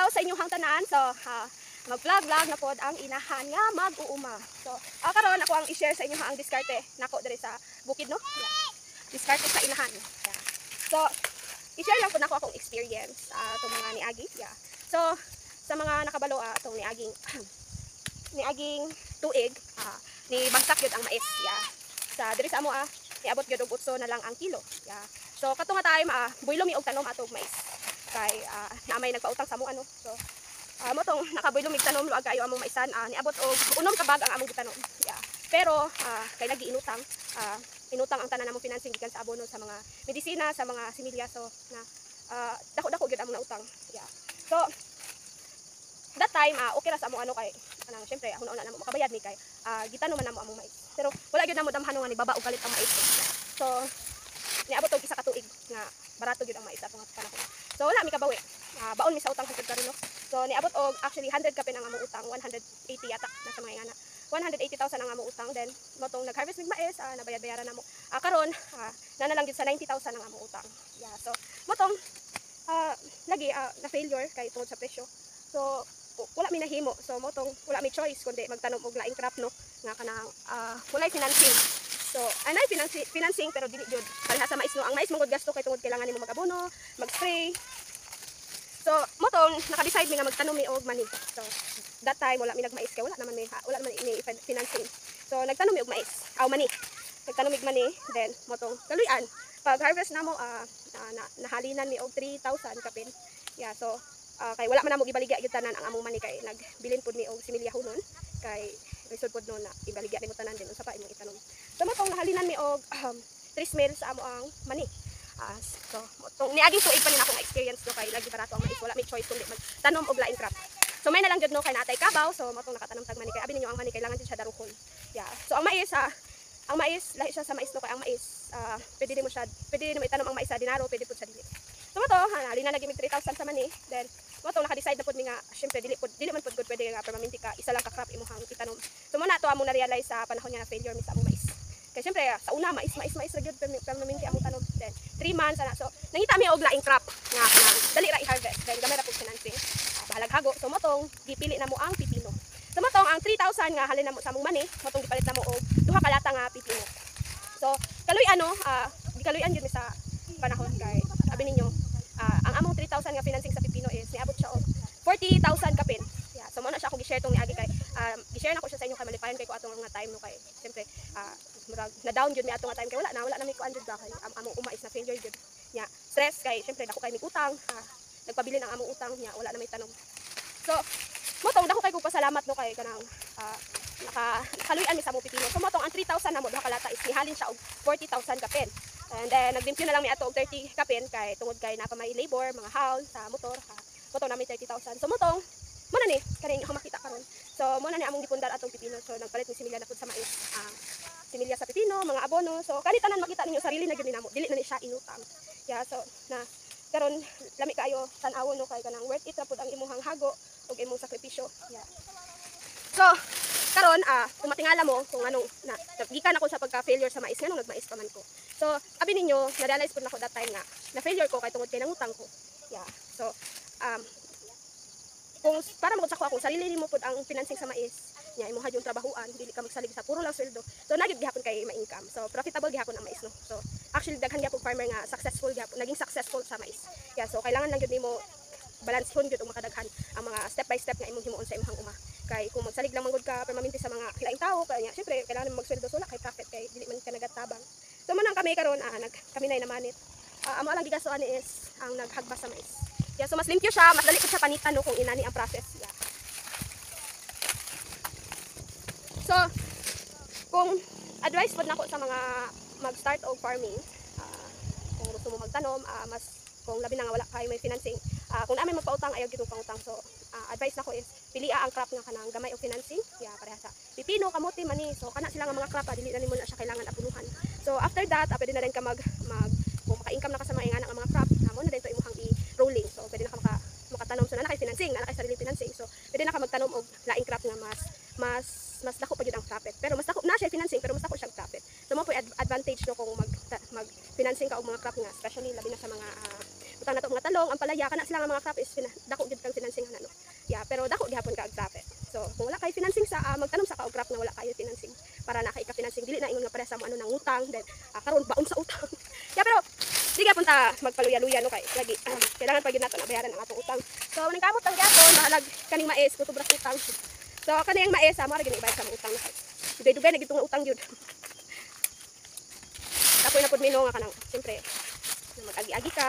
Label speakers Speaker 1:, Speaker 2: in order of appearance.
Speaker 1: adlaw sa inyong tanan. So, mag-vlog na pod ang inahan nga mag-uuma. So, karon ako ang i-share sa inyo ang diskarte nako diri sa bukid no. Yeah. Diskarte sa inahan. Yeah. So, i-share lang po nako akong experience itong mga niagi. Yeah. So, sa mga nakabalo itong niaging niaging tuig, ni bagsak gyud ang mais. Yeah. Sa diri sa amo niabot gyud og 8 na lang ang kilo. Yeah. So, katong nga time buylom mi og tanom atong mais. Kay naamay nagpautang sa amo ano. So, mo tong nakabuylom mig tanom luag kayo among maisan niabot og unom ka bag ang among gitanom. Yeah. Pero kay lagi inutang ang tanan namong financing gikan sa abono sa mga medisina, sa mga similya. So na dako-dako gyud among nautang. Yeah. So that time okay ra sa among ano kay kanang syempre una namo makabayad ni kay gitanom man namo among mais. Pero wala gyud namo damhanon nga ni baba og kalit ang mais. So niabot og isa ka tuig nga barato gyud ang mais atong panahon. So wala mi kabawi. Baon mi sa utang hangtod karon no. So niabot og actually 100 ka pin ang among utang, 180 yata na sa mga ingana. 180,000 ang among utang, then motong nag-harvest mig mais nabayad-bayaran namo. Karon na lang gyud sa 90,000 ang among utang. Yeah, so motong lagi na failure kay tungod sa presyo. So wala mi nahimo. So motong wala mi choice kundi magtanom og laing crop no nga kanang walay financing. So anay financing pero dili gyud pareha sa mais no. Ang mais mong gasto kay tungod kailangan nimo mag-abono, mag-spray. So, motong naka-decide mi nga magtanom mi og mani. So, that time wala mi nagmais kay wala naman ni financing. So, nagtanom mi og mais, mani. Nagtanom mi mani, then motong kaluyan. Pag harvest namo nahalinan mi og 3,000 kapin. Yeah, so kay wala man namo gibaligya gyud tanan ang among mani kay nagbilin pud mi og similya hunon kay resod pud no na ibaligya nimo tanan din unsa pa imong itanom. So, motong nahalinan mi og 3 mil sa amo ang mani. So, niaging tuig pa rin akong experience no kay lagi barato ang mais, wala may choice kundi magtanom og laing crop. So may nalang gyud no kay natay kabaw, so motong nakatanom tag mani kay abi ninyo ang mani kailangan jud siya daruhon. Yeah. So ang mais lahi siya sa mais no kay ang mais pwede nimo itanom ang mais sa dinaro, pwede pud sa dili. So moto halina lagi mig 3,000 sa mani, then moto naka-decide na pud mi nga syempre dili man pud good pwede nga permanente ka isa lang ka crop imong itanom. So mo na to amo na realize sa panahon nga na failure mi sa among mais. Kaya siyempre, sa una, mais ra gyud permanente among tanom. Then, 3 months, so, nangita mi og laing crop nga dali ra i-harvest. Then, gamay ra po financing. Bahalag hago. So, motong, gipili na mo ang pipino. So, motong, ang 3,000 nga halin na mo sa among mani, motong gipalit na mo og 2 ka lata nga pipino. So, kaluyan yun sa panahon kay, sabi ninyo, ang among 3,000 nga financing sa pipino is, niabot siya og 40,000 kapin. Yeah, so, muna siya akong gi-share tong niagi kay, gi-share na ko siya sa inyo kay malipayon kay ko atong nga time no kay, siyempre, na down jud mi ato nga time kay wala na mi kuan jud ba kay among umais na failure jud nya stress kay syempre dako kay mig utang nagpabilin ang among utang nya wala na may tanom. So motong dako kay ko pasalamat no kay kanang nakaluyan mi sa among pipino. So motong ang 3,000 na mo duha ka lata is nihalin siya og 40,000 kapin. And then nagdimpyo na lang mi ato og 30 kapin kay tungod kay napa may labor mga haul sa motor motong na mi 30,000. So motong mo na ni kaning ako makita karon. So mo na ni among gipundar atong pipino. So nagpalit mi similya na pud sa mais. Similya sa pipino, mga abono. So kani tanan makita ninyo sarili na gyud namo. Dili na ni siya inutang. Yeah, so na karon lami kaayo tan-awon no kay kanang worth it ra pud ang imong hago ug imong sakripisyo. Yeah. So karon kung matingala mo kung anong gikan ako sa pagka-failure sa mais nganong nagmais pa man ko. So abi ninyo na-realize pud nako that time nga na failure ko kay tungod kay nangutang ko. Yeah. So kung para magud sa kung sarili nimo pud ang financing sa mais nya imong hadyong trabahuan dili ka magsalig sa puro lang sweldo. So nagyud gihapon kay ma-income. So profitable gihapon ang mais no. So actually daghan gyapon farmer nga successful gihapon, naging successful sa mais. Yeah, so kailangan lang gyud nimo balansehon gyud og makadaghan ang mga step by step nga imong himuon sa imong uma. Kay kung magsalig lang manggod ka permanente sa mga laing tawo kanya syempre kailangan mo magsweldo so wala kay profit kay dili man ka nagatabang. So man ang kami karon kami nay namanit. Amo lang gigastoan ni is ang naghagbas sa mais. Yeah, so mas limpyo siya, mas dali ko siya panitan no kung inani ang process. Yeah. So, kung advice po nako sa mga mag-start og farming, kung gusto mo magtanom, kung labi na nga wala kayo may financing, kung namin magpautang, ayaw gito pangutang. So, advice nako is, pilia ang crop nga kanang gamay og financing. Yeah, pareha sa pipino, kamote, mani. So, kana sila nga mga crop, dili na nimo na siya kailangan apunuhan. So, after that, pwede na rin ka kung maka-income na ka sa mga ingana nga mga crop, mo na din to imuhang i-rolling. So, pwede na ka makatanom. So, na kay financing, na kay sarili financing. So, pwede na ka magtanom og laing crop nga mas dako pa gyud ang profit. Pero mas dako na siya financing pero mas dako siyang profit. So mo po advantage no kung mag financing ka og mga crop nga especially labi na sa mga butang nato mga talong, ang palaya kana sila nga mga crop is dako gid kang financing ano. Yeah, pero dako gihapon ka og profit. So, kung wala kay financing sa magtanom sa ka og graph na wala kayo financing para na kay ka financing dili na ingon nga pareha sa mo ano nang utang then karon baon sa utang. Yeah, pero di gyapon ta magpaluya-luya no kay lagi kailangan pa gyud nato na bayaran ang atong utang. So, maning kamot ang gyapon bahalag kaning mais kutubras utang. So, kaning mais mo ra gyud ibayad sa mga utang na kay. Dugay-dugay na gyud tong utang gyud. Tapoy na pud mino nga kanang siyempre na mag-agi-agi ka